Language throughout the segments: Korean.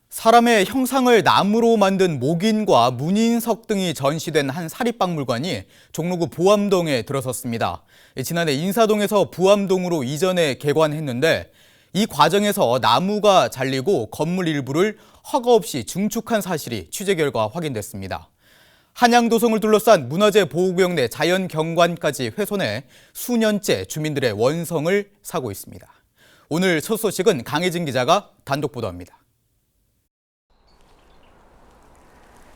사람의 형상을 나무로 만든 목인과 문인석 등이 전시된 한 사립박물관이 종로구 보암동에 들어섰습니다. 지난해 인사동에서 부암동으로 이전에 개관했는데 이 과정에서 나무가 잘리고 건물 일부를 허가 없이 증축한 사실이 취재 결과 확인됐습니다. 한양도성을 둘러싼 문화재 보호구역 내 자연경관까지 훼손해 수년째 주민들의 원성을 사고 있습니다. 오늘 첫 소식은 강혜진 기자가 단독 보도합니다.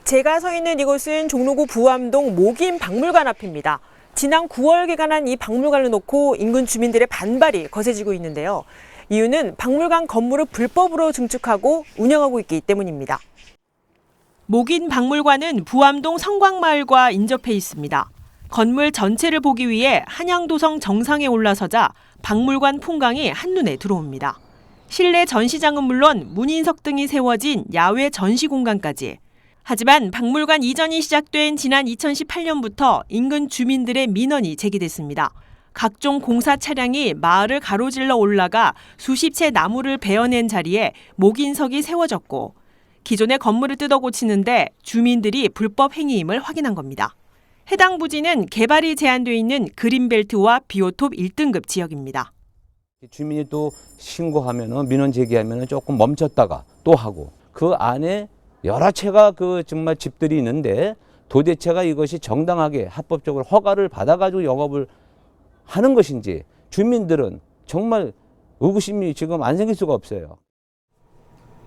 제가 서 있는 이곳은 종로구 부암동 목인 박물관 앞입니다. 지난 9월 개관한 이 박물관을 놓고 인근 주민들의 반발이 거세지고 있는데요. 이유는 박물관 건물을 불법으로 증축하고 운영하고 있기 때문입니다. 목인 박물관은 부암동 성곽마을과 인접해 있습니다. 건물 전체를 보기 위해 한양도성 정상에 올라서자 박물관 풍광이 한눈에 들어옵니다. 실내 전시장은 물론 문인석 등이 세워진 야외 전시 공간까지. 하지만 박물관 이전이 시작된 지난 2018년부터 인근 주민들의 민원이 제기됐습니다. 각종 공사 차량이 마을을 가로질러 올라가 수십 채 나무를 베어낸 자리에 목인석이 세워졌고 기존의 건물을 뜯어 고치는데 주민들이 불법 행위임을 확인한 겁니다. 해당 부지는 개발이 제한돼 있는 그린벨트와 비오톱 1등급 지역입니다. 주민이 또 신고하면은 민원 제기하면은 조금 멈췄다가 또 하고 그 안에 여러 채가 정말 집들이 있는데 도대체가 이것이 정당하게 합법적으로 허가를 받아가지고 영업을 하는 것인지 주민들은 정말 의구심이 지금 안 생길 수가 없어요.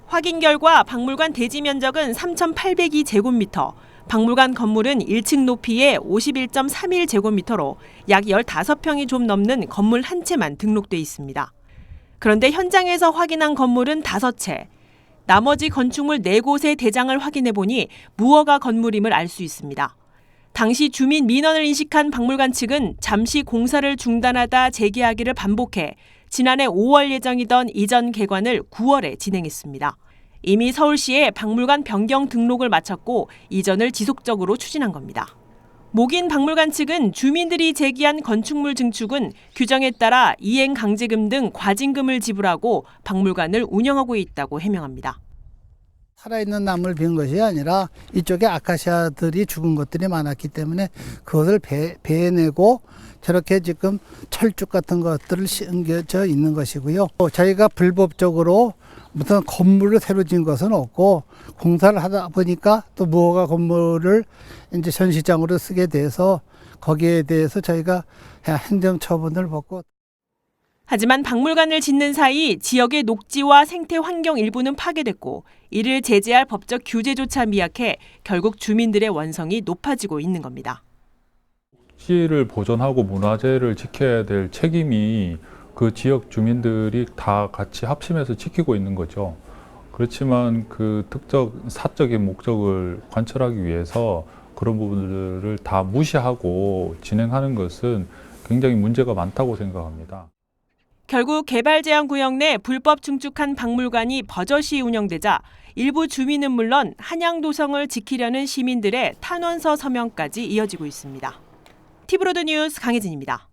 확인 결과 박물관 대지 면적은 3,802제곱미터, 박물관 건물은 1층 높이의 51.31제곱미터로 약 15평이 좀 넘는 건물 한 채만 등록돼 있습니다. 그런데 현장에서 확인한 건물은 5채. 나머지 건축물 4곳의 대장을 확인해보니 무허가 건물임을 알 수 있습니다. 당시 주민 민원을 인식한 박물관 측은 잠시 공사를 중단하다 재개하기를 반복해 지난해 5월 예정이던 이전 개관을 9월에 진행했습니다. 이미 서울시에 박물관 변경 등록을 마쳤고 이전을 지속적으로 추진한 겁니다. 목인 박물관 측은 주민들이 제기한 건축물 증축은 규정에 따라 이행 강제금 등 과징금을 지불하고 박물관을 운영하고 있다고 해명합니다. 살아있는 나무를 베은 것이 아니라 이쪽에 아카시아들이 죽은 것들이 많았기 때문에 그것을 베내고 저렇게 지금 철쭉 같은 것들을 심겨져 있는 것이고요. 저희가 불법적으로 무슨 건물을 새로 지은 것은 없고 공사를 하다 보니까 또 무허가 건물을 이제 전시장으로 쓰게 돼서 거기에 대해서 저희가 행정처분을 받고. 하지만 박물관을 짓는 사이 지역의 녹지와 생태 환경 일부는 파괴됐고 이를 제재할 법적 규제조차 미약해 결국 주민들의 원성이 높아지고 있는 겁니다. 녹지를 보존하고 문화재를 지켜야 될 책임이 그 지역 주민들이 다 같이 합심해서 지키고 있는 거죠. 그렇지만 그 사적인 목적을 관철하기 위해서 그런 부분들을 다 무시하고 진행하는 것은 굉장히 문제가 많다고 생각합니다. 결국 개발 제한 구역 내 불법 증축한 박물관이 버젓이 운영되자 일부 주민은 물론 한양도성을 지키려는 시민들의 탄원서 서명까지 이어지고 있습니다. 티브로드 뉴스 강혜진입니다.